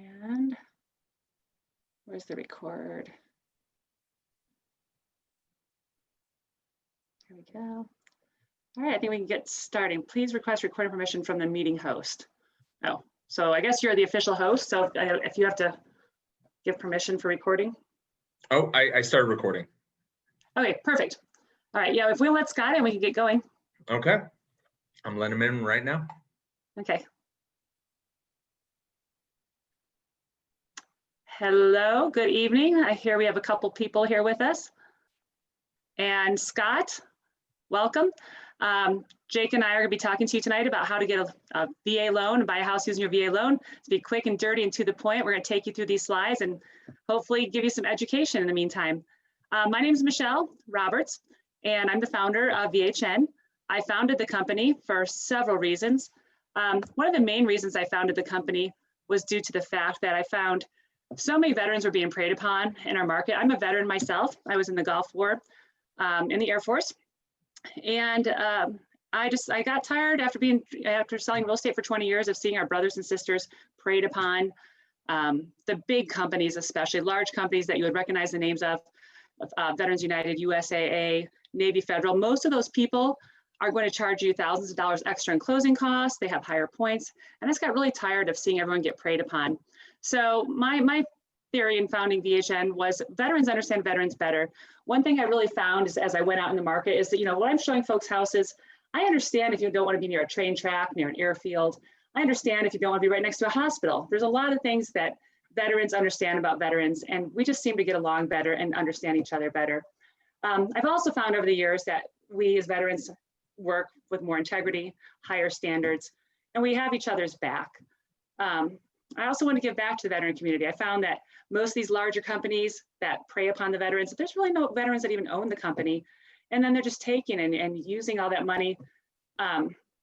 And where's the record? Here we go. All right, I think we can get starting. Please request recording permission from the meeting host. Oh, so I guess you're the official host. So if you have to give permission for recording. Oh, I started recording. Okay, perfect. All right, yeah, if we let Scott in, we can get going. Okay, I'm letting him in right now. Okay. Hello, good evening. I hear we have a couple people here with us. And Scott, welcome. Jake and I are going to be talking to you tonight about how to get a VA loan and buy a house using your VA loan. To be quick and dirty and to the point, we're going to take you through these slides and hopefully give you some education in the meantime. My name is Michelle Roberts, and I'm the founder of VHN. I founded the company for several reasons. One of the main reasons I founded the company was due to the fact that I found so many veterans were being preyed upon in our market. I'm a veteran myself. I was in the Gulf War in the Air Force. And I got tired after selling real estate for 20 years of seeing our brothers and sisters preyed upon. The big companies, especially large companies that you would recognize the names of, Veterans United, USAA, Navy Federal. Most of those people are going to charge you thousands of dollars extra in closing costs. They have higher points. And I just got really tired of seeing everyone get preyed upon. So my theory in founding VHN was veterans understand veterans better. One thing I really found is as I went out in the market is that, when I'm showing folks houses, I understand if you don't want to be near a train track, near an airfield. I understand if you don't want to be right next to a hospital. There's a lot of things that veterans understand about veterans, and we just seem to get along better and understand each other better. I've also found over the years that we as veterans work with more integrity, higher standards, and we have each other's back. I also want to give back to the veteran community. I found that most of these larger companies that prey upon the veterans, there's really no veterans that even own the company. And then they're just taking and using all that money,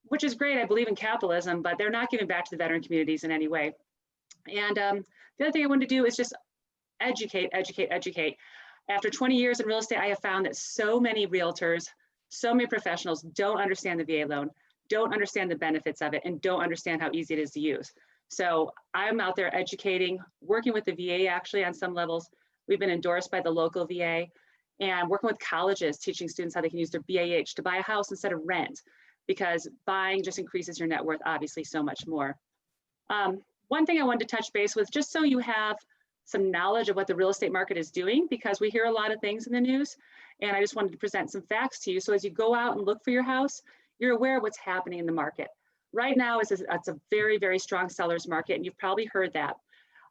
which is great. I believe in capitalism, but they're not giving back to the veteran communities in any way. And the other thing I wanted to do is just educate. After 20 years in real estate, I have found that so many realtors, so many professionals don't understand the VA loan, don't understand the benefits of it, and don't understand how easy it is to use. So I'm out there educating, working with the VA actually on some levels. We've been endorsed by the local VA and working with colleges, teaching students how they can use their BAH to buy a house instead of rent, because buying just increases your net worth obviously so much more. One thing I wanted to touch base with, just so you have some knowledge of what the real estate market is doing, because we hear a lot of things in the news, and I just wanted to present some facts to you. So as you go out and look for your house, you're aware of what's happening in the market. Right now, it's a very, very strong seller's market, and you've probably heard that.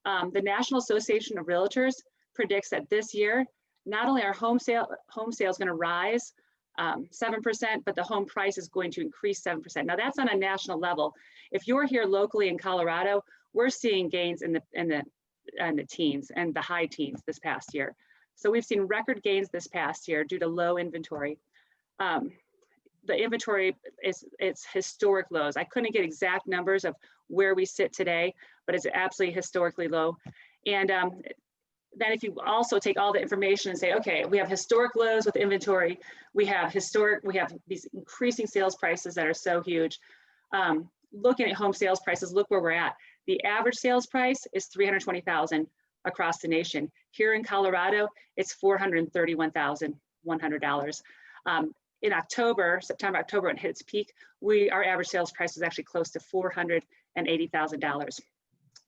The National Association of Realtors predicts that this year, not only are home sales going to rise 7%, but the home price is going to increase 7%. Now that's on a national level. If you're here locally in Colorado, we're seeing gains in the teens and the high teens this past year. So we've seen record gains this past year due to low inventory. The inventory it's historic lows. I couldn't get exact numbers of where we sit today, but it's absolutely historically low. And then if you also take all the information and say, okay, we have historic lows with inventory, we have these increasing sales prices that are so huge. Looking at home sales prices, look where we're at. The average sales price is $320,000 across the nation. Here in Colorado, it's $431,100. In September, October, when it hit its peak, our average sales price was actually close to $480,000.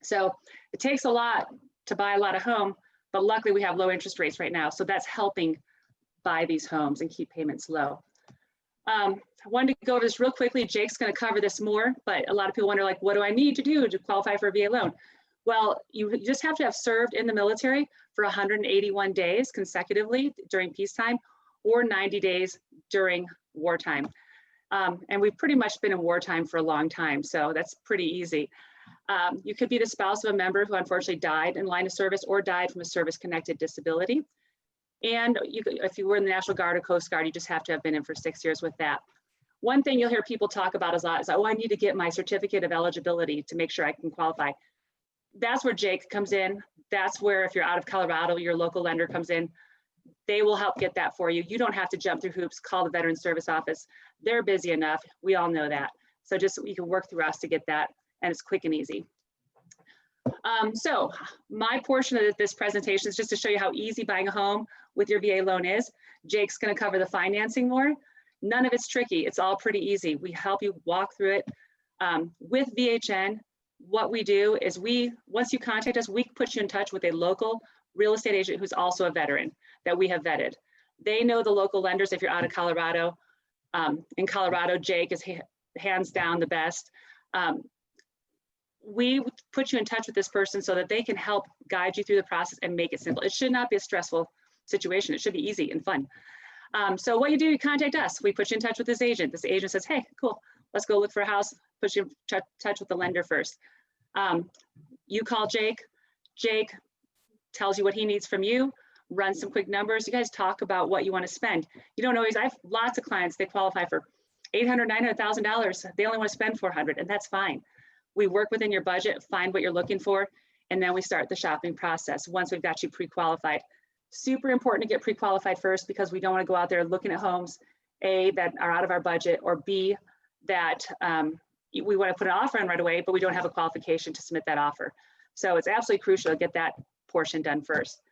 So it takes a lot to buy a lot of home, but luckily we have low interest rates right now. So that's helping buy these homes and keep payments low. I wanted to go over this real quickly. Jake's going to cover this more, but a lot of people wonder, like, what do I need to do to qualify for a VA loan? Well, you just have to have served in the military for 181 days consecutively during peacetime, or 90 days during wartime. And we've pretty much been in wartime for a long time, so that's pretty easy. You could be the spouse of a member who unfortunately died in line of service or died from a service-connected disability. And if you were in the National Guard or Coast Guard, you just have to have been in for 6 years with that. One thing you'll hear people talk about is, oh, I need to get my certificate of eligibility to make sure I can qualify. That's where Jake comes in. That's where, if you're out of Colorado, your local lender comes in. They will help get that for you. You don't have to jump through hoops, call the Veterans Service Office. They're busy enough. We all know that. So just you can work through us to get that, and it's quick and easy. So my portion of this presentation is just to show you how easy buying a home with your VA loan is. Jake's going to cover the financing more. None of it's tricky. It's all pretty easy. We help you walk through it. With VHN, what we do is once you contact us, we put you in touch with a local real estate agent who's also a veteran that we have vetted. They know the local lenders if you're out of Colorado. In Colorado, Jake is hands down the best. We put you in touch with this person so that they can help guide you through the process and make it simple. It should not be a stressful situation. It should be easy and fun. So what you do, you contact us. We put you in touch with this agent. This agent says, hey, cool, let's go look for a house. Put you in touch with the lender first. You call Jake. Jake tells you what he needs from you, run some quick numbers. You guys talk about what you want to spend. You don't always, I have lots of clients, they qualify for $800,000, $900,000. They only want to spend $400,000, and that's fine. We work within your budget, find what you're looking for, and then we start the shopping process once we've got you pre-qualified. Super important to get pre-qualified first because we don't want to go out there looking at homes, A, that are out of our budget, or B, that we want to put an offer on right away, but we don't have a qualification to submit that offer. So it's absolutely crucial to get that portion done first.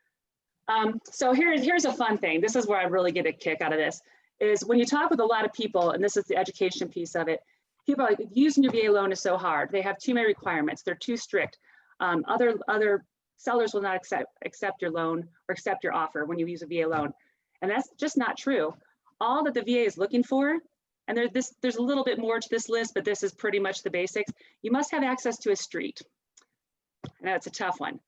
So here's a fun thing. This is where I really get a kick out of this, is when you talk with a lot of people, and this is the education piece of it, people are like, using your VA loan is so hard. They have too many requirements. They're too strict. Other sellers will not accept your loan or accept your offer when you use a VA loan. And that's just not true. All that the VA is looking for, and there's a little bit more to this list, but this is pretty much the basics. You must have access to a street. And that's a tough one.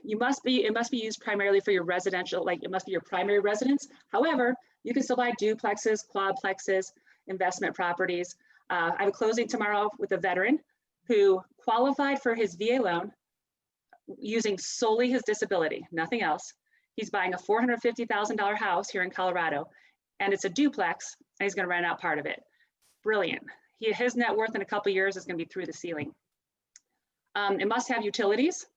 It must be used primarily for your residential, like it must be your primary residence. However, you can still buy duplexes, quadplexes, investment properties. I have a closing tomorrow with a veteran who qualified for his VA loan using solely his disability, nothing else. He's buying a $450,000 house here in Colorado, and it's a duplex, and he's going to rent out part of it. Brilliant. His net worth in a couple of years is going to be through the ceiling. It must have utilities.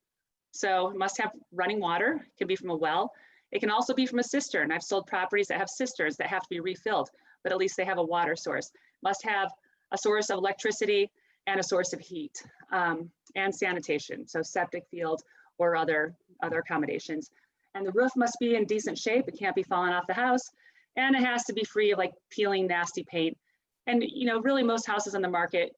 So it must have running water. It can be from a well. It can also be from a cistern. I've sold properties that have cisterns that have to be refilled, but at least they have a water source. Must have a source of electricity and a source of heat and sanitation. So septic field or other accommodations. And the roof must be in decent shape. It can't be falling off the house. And it has to be free of like peeling nasty paint. And you know, really most houses on the market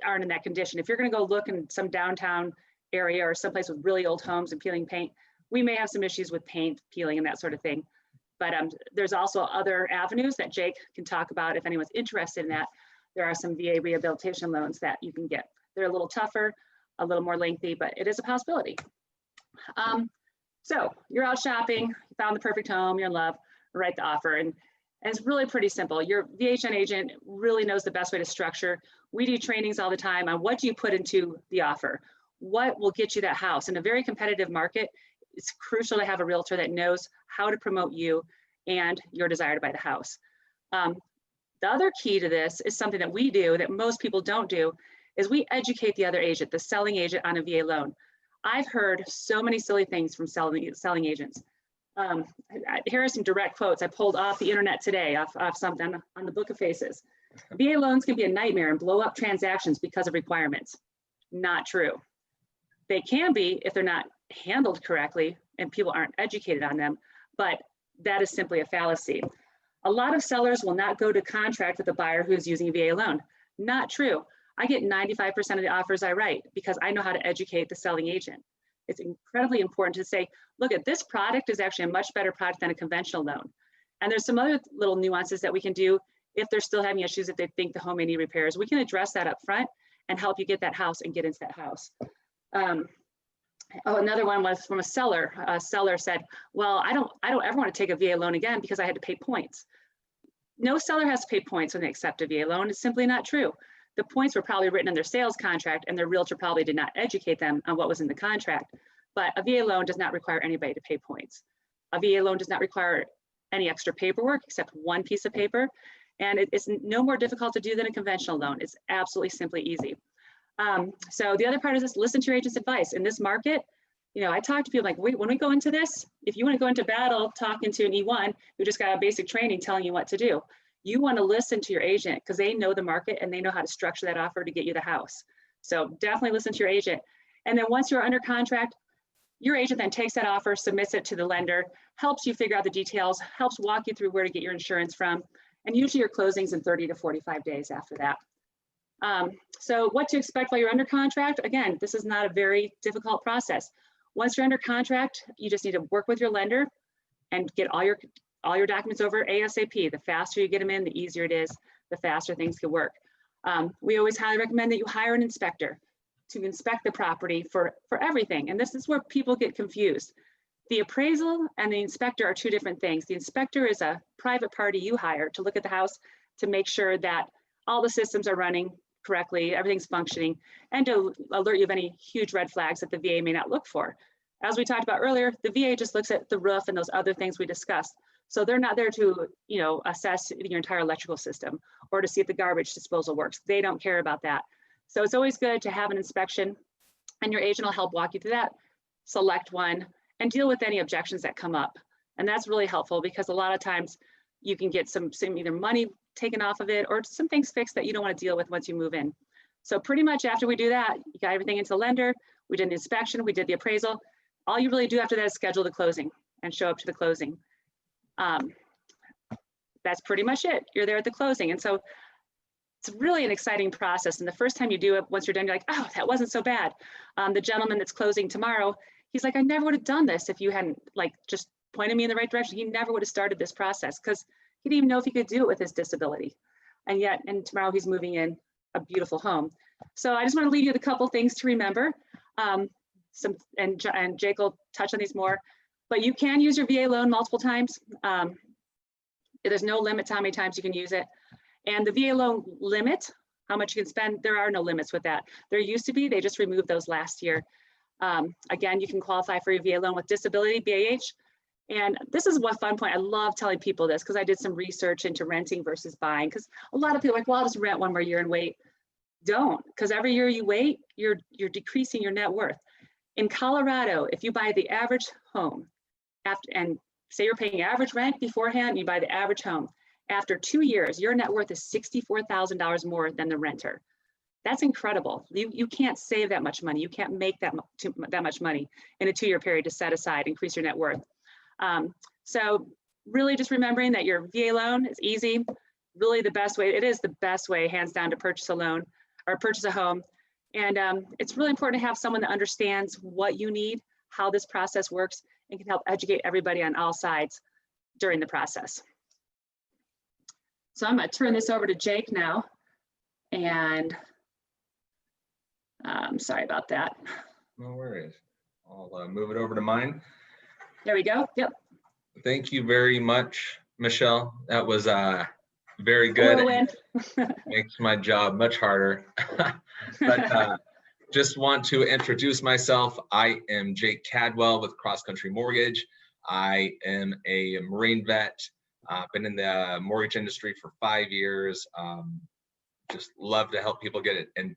aren't in that condition. If you're gonna go look in some downtown area or someplace with really old homes and peeling paint, we may have some issues with paint peeling and that sort of thing. But there's also other avenues that Jake can talk about if anyone's interested in that. There are some VA rehabilitation loans that you can get. They're a little tougher, a little more lengthy, but it is a possibility. So you're out shopping, you found the perfect home, you're in love, write the offer. And it's really pretty simple. Your VHN agent really knows the best way to structure. We do trainings all the time on what do you put into the offer? What will get you that house? In a very competitive market, it's crucial to have a realtor that knows how to promote you and your desire to buy the house. The other key to this is something that we do that most people don't do, is we educate the other agent, the selling agent on a VA loan. I've heard so many silly things from selling agents. Here are some direct quotes I pulled off the internet today, off something on the Book of Faces. VA loans can be a nightmare and blow up transactions because of requirements. Not true. They can be if they're not handled correctly and people aren't educated on them, but that is simply a fallacy. A lot of sellers will not go to contract with a buyer who's using a VA loan. Not true. I get 95% of the offers I write because I know how to educate the selling agent. It's incredibly important to say, look, at this product is actually a much better product than a conventional loan. And there's some other little nuances that we can do if they're still having issues, if they think the home may need repairs. We can address that up front and help you get that house and get into that house. Another one was from a seller. A seller said, well, I don't ever want to take a VA loan again because I had to pay points. No seller has to pay points when they accept a VA loan. It's simply not true. The points were probably written in their sales contract and their realtor probably did not educate them on what was in the contract. But a VA loan does not require anybody to pay points. A VA loan does not require any extra paperwork except one piece of paper. And it's no more difficult to do than a conventional loan. It's absolutely simply easy. So the other part is this, listen to your agent's advice. In this market, you know, I talk to people like, wait, when we go into this, if you want to go into battle talking to an E1 who just got a basic training telling you what to do, you want to listen to your agent because they know the market and they know how to structure that offer to get you the house. So definitely listen to your agent. And then once you're under contract, your agent then takes that offer, submits it to the lender, helps you figure out the details, helps walk you through where to get your insurance from. And usually your closing's in 30 to 45 days after that. So what to expect while you're under contract? Again, this is not a very difficult process. Once you're under contract, you just need to work with your lender and get all your documents over ASAP. The faster you get them in, the easier it is, the faster things can work. We always highly recommend that you hire an inspector to inspect the property for everything. And this is where people get confused. The appraisal and the inspector are two different things. The inspector is a private party you hire to look at the house to make sure that all the systems are running correctly, everything's functioning, and to alert you of any huge red flags that the VA may not look for. As we talked about earlier, the VA just looks at the roof and those other things we discussed. So they're not there to, assess your entire electrical system or to see if the garbage disposal works. They don't care about that. So it's always good to have an inspection, and your agent will help walk you through that, select one, and deal with any objections that come up. And that's really helpful because a lot of times you can get some either money taken off of it or some things fixed that you don't want to deal with once you move in. So pretty much after we do that, you got everything into the lender, we did the inspection, we did the appraisal. All you really do after that is schedule the closing and show up to the closing. That's pretty much it. You're there at the closing. And so it's really an exciting process. And the first time you do it, once you're done, you're like, oh, that wasn't so bad. The gentleman that's closing tomorrow, he's like, I never would have done this if you hadn't just pointed me in the right direction. He never would have started this process because he didn't even know if he could do it with his disability. And tomorrow he's moving in a beautiful home. So I just want to leave you with a couple things to remember. And Jake will touch on these more, but you can use your VA loan multiple times. There's no limit to how many times you can use it. And the VA loan limit, how much you can spend, there are no limits with that. There used to be, they just removed those last year. Again, you can qualify for your VA loan with disability, BAH. And this is one fun point. I love telling people this because I did some research into renting versus buying, because a lot of people are like, well, I'll just rent one more year and wait. Don't, because every year you wait, you're decreasing your net worth. In Colorado, if you buy the average home, and say you're paying average rent beforehand, and you buy the average home, after 2 years, your net worth is $64,000 more than the renter. That's incredible. You can't save that much money. You can't make that much money in a 2-year period to set aside, increase your net worth. So really just remembering that your VA loan is easy, really the best way. It is the best way, hands down, to purchase a loan or purchase a home. And it's really important to have someone that understands what you need, how this process works, and can help educate everybody on all sides during the process. So I'm going to turn this over to Jake now. And sorry about that. No worries. I'll move it over to mine. There we go. Yep. Thank you very much, Michelle. That was very good. Makes my job much harder. But just want to introduce myself. I am Jake Cadwell with Cross Country Mortgage. I am a Marine vet. Been in the mortgage industry for 5 years. Just love to help people get it and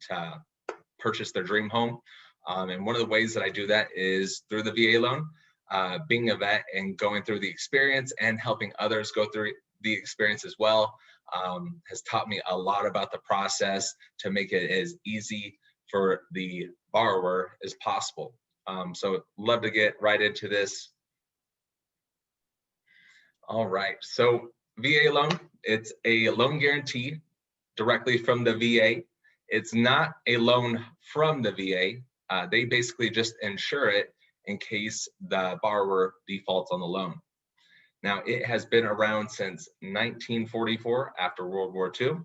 purchase their dream home. And one of the ways that I do that is through the VA loan. Being a vet and going through the experience and helping others go through the experience as well has taught me a lot about the process to make it as easy for the borrower as possible. So love to get right into this. All right, so VA loan, it's a loan guarantee directly from the VA. It's not a loan from the VA. They basically just insure it in case the borrower defaults on the loan. Now, it has been around since 1944 after World War II,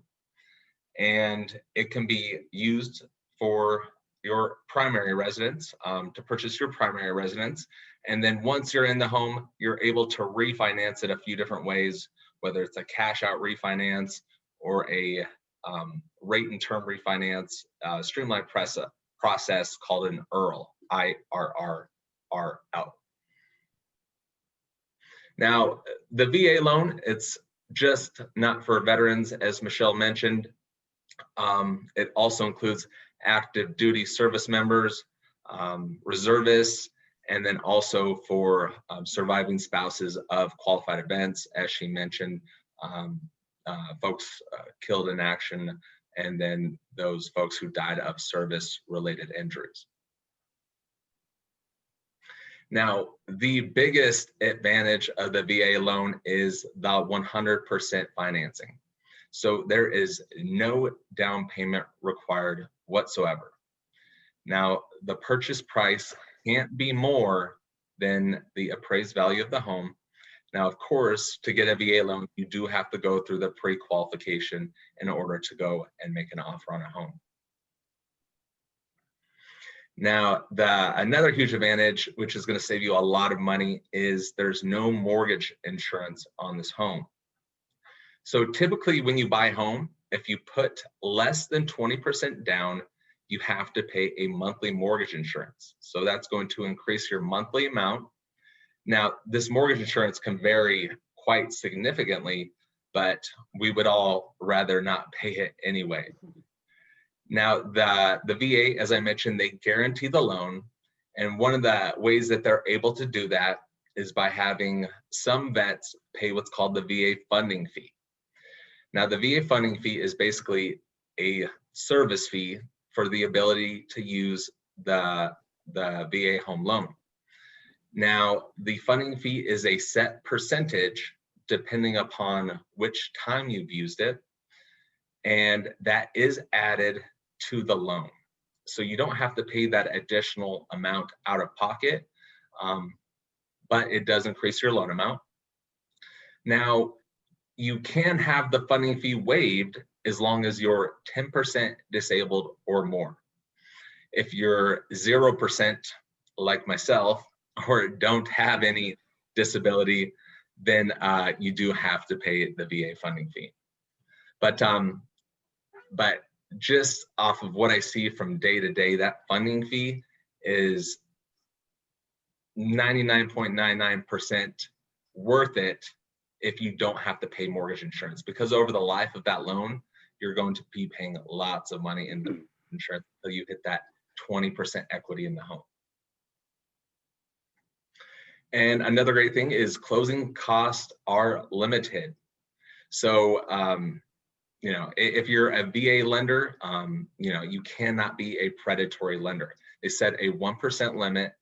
and it can be used for your primary residence, to purchase your primary residence. And then once you're in the home, you're able to refinance it a few different ways, whether it's a cash out refinance or a rate and term refinance, streamlined process called an IRRRL, IRRRL. Now, the VA loan, it's just not for veterans, as Michelle mentioned. It also includes active duty service members, reservists, and then also for surviving spouses of qualified events, as she mentioned, folks killed in action, and then those folks who died of service-related injuries. Now, the biggest advantage of the VA loan is the 100% financing. So there is no down payment required whatsoever. Now, the purchase price can't be more than the appraised value of the home. Now, of course, to get a VA loan, you do have to go through the pre-qualification in order to go and make an offer on a home. Now, another huge advantage, which is going to save you a lot of money, is there's no mortgage insurance on this home. So typically when you buy a home, if you put less than 20% down, you have to pay a monthly mortgage insurance. So that's going to increase your monthly amount. Now, this mortgage insurance can vary quite significantly, but we would all rather not pay it anyway. Now, the VA, as I mentioned, they guarantee the loan. And one of the ways that they're able to do that is by having some vets pay what's called the VA funding fee. Now, the VA funding fee is basically a service fee for the ability to use the VA home loan. Now, the funding fee is a set percentage depending upon which time you've used it, and that is added to the loan. So you don't have to pay that additional amount out of pocket, but it does increase your loan amount. Now, you can have the funding fee waived as long as you're 10% disabled or more. If you're 0% like myself, or don't have any disability, then you do have to pay the VA funding fee. But just off of what I see from day to day, that funding fee is 99.99% worth it if you don't have to pay mortgage insurance, because over the life of that loan, you're going to be paying lots of money in the insurance until you hit that 20% equity in the home. And another great thing is closing costs are limited. So, you know, if you're a VA lender, you know, you cannot be a predatory lender. They set a 1% limit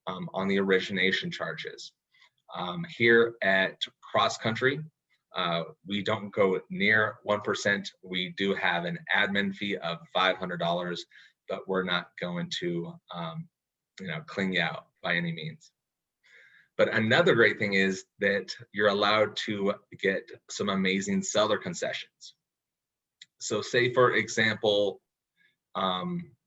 on the origination charges. Here at Cross Country, we don't go near 1%. We do have an admin fee of $500, but we're not going to, you know, clean you out by any means. But another great thing is that you're allowed to get some amazing seller concessions. So say, for example,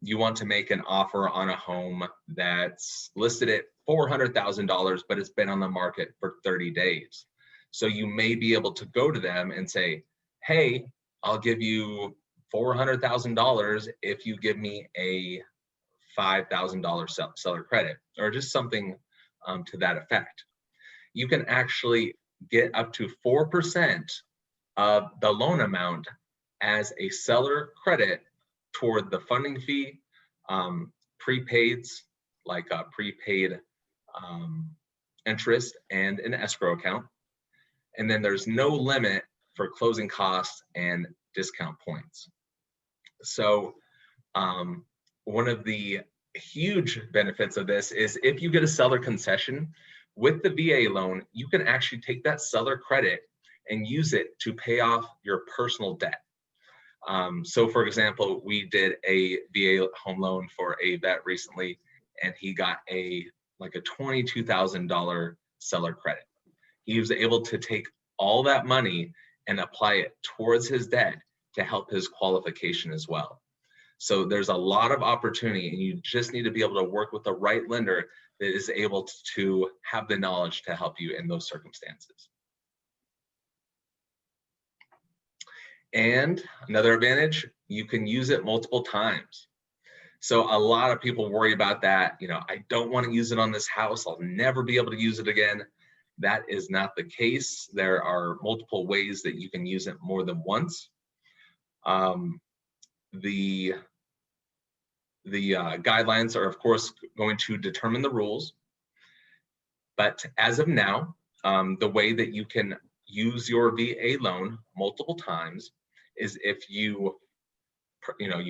you want to make an offer on a home that's listed at $400,000, but it's been on the market for 30 days. So you may be able to go to them and say, hey, I'll give you $400,000 if you give me a $5,000 seller credit, or just something to that effect. You can actually get up to 4% of the loan amount as a seller credit toward the funding fee, prepaids, like prepaid interest and an escrow account. And then there's no limit for closing costs and discount points. So one of the huge benefits of this is if you get a seller concession with the VA loan, you can actually take that seller credit and use it to pay off your personal debt. So for example, we did a VA home loan for a vet recently, and he got like a $22,000 seller credit. He was able to take all that money and apply it towards his debt to help his qualification as well. So there's a lot of opportunity, and you just need to be able to work with the right lender that is able to have the knowledge to help you in those circumstances. And another advantage, you can use it multiple times. So a lot of people worry about that. You know, I don't want to use it on this house. I'll never be able to use it again. That is not the case. There are multiple ways that you can use it more than once. The guidelines are, of course, going to determine the rules. But as of now, the way that you can use your VA loan multiple times is if you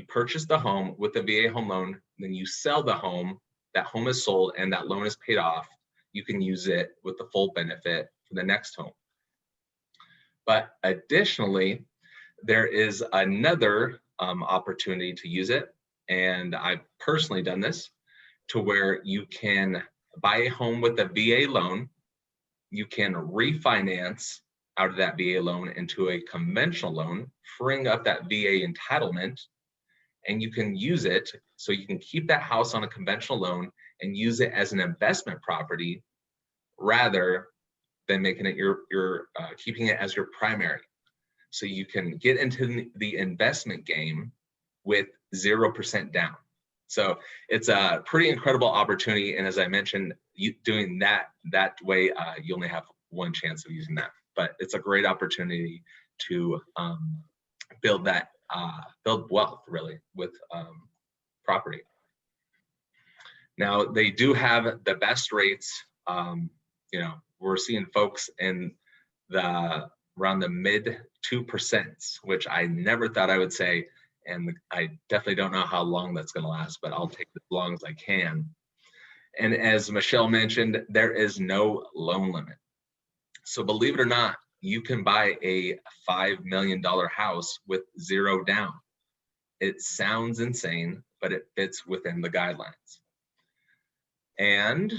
purchase the home with the VA home loan, then you sell the home, that home is sold, and that loan is paid off. you can use it with the full benefit for the next home. But additionally, there is another opportunity to use it, and I've personally done this, to where you can buy a home with a VA loan, you can refinance out of that VA loan into a conventional loan, freeing up that VA entitlement, and you can use it so you can keep that house on a conventional loan and use it as an investment property rather than making it keeping it as your primary. So you can get into the investment game with 0% down. So it's a pretty incredible opportunity. And as I mentioned, doing that way, you only have one chance of using that. But it's a great opportunity to build wealth really with property. Now they do have the best rates. We're seeing folks in around the mid 2%, which I never thought I would say. And I definitely don't know how long that's going to last, but I'll take it as long as I can. And as Michelle mentioned, there is no loan limit. So believe it or not, you can buy a $5 million house with 0 down. It sounds insane, but it fits within the guidelines. And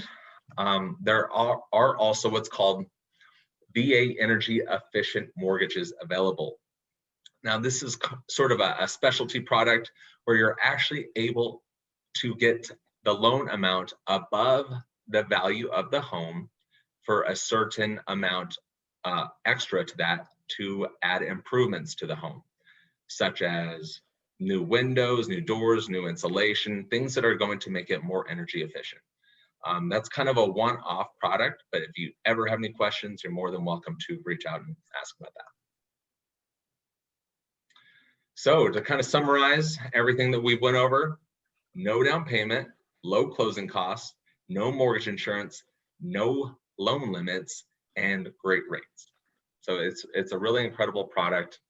there are also what's called VA energy efficient mortgages available. Now, this is sort of a specialty product where you're actually able to get the loan amount above the value of the home for a certain amount extra to that to add improvements to the home, such as new windows, new doors, new insulation, things that are going to make it more energy efficient. That's kind of a one-off product, but if you ever have any questions, you're more than welcome to reach out and ask about that. So to kind of summarize everything that we went over, no down payment, low closing costs, no mortgage insurance, no loan limits, and great rates. So it's a really incredible product.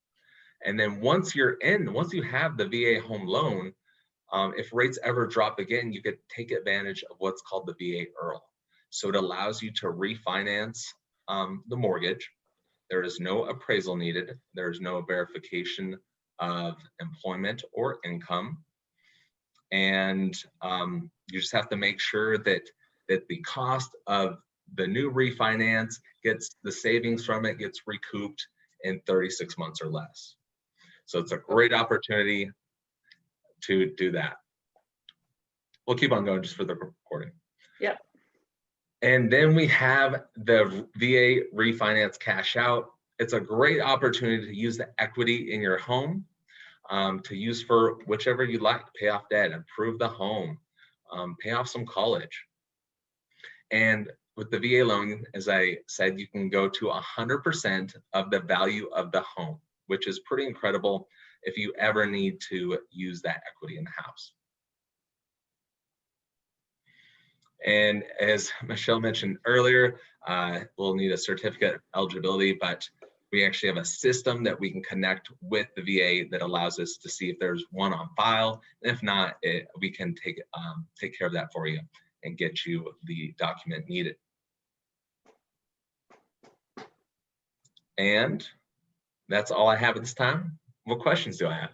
And then once you have the VA home loan, if rates ever drop again, you could take advantage of what's called the VA IRRRL. So it allows you to refinance the mortgage. There is no appraisal needed. There is no verification of employment or income. And you just have to make sure that the cost of the new refinance gets the savings from it gets recouped in 36 months or less. So it's a great opportunity to do that. We'll keep on going just for the recording. Yep. And then we have the VA refinance cash out. It's a great opportunity to use the equity in your home to use for whichever you like, pay off debt, improve the home, pay off some college. And with the VA loan, as I said, you can go to 100% of the value of the home, which is pretty incredible if you ever need to use that equity in the house. And as Michelle mentioned earlier, we'll need a certificate of eligibility, but we actually have a system that we can connect with the VA that allows us to see if there's one on file. And if not, we can take care of that for you and get you the document needed. And that's all I have at this time. What questions do I have?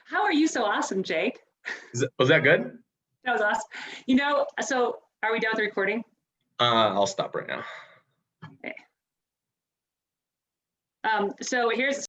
How are you so awesome, Jake? Was that good? That was awesome. You know, so are we done with the recording? I'll stop right now. Okay. So here's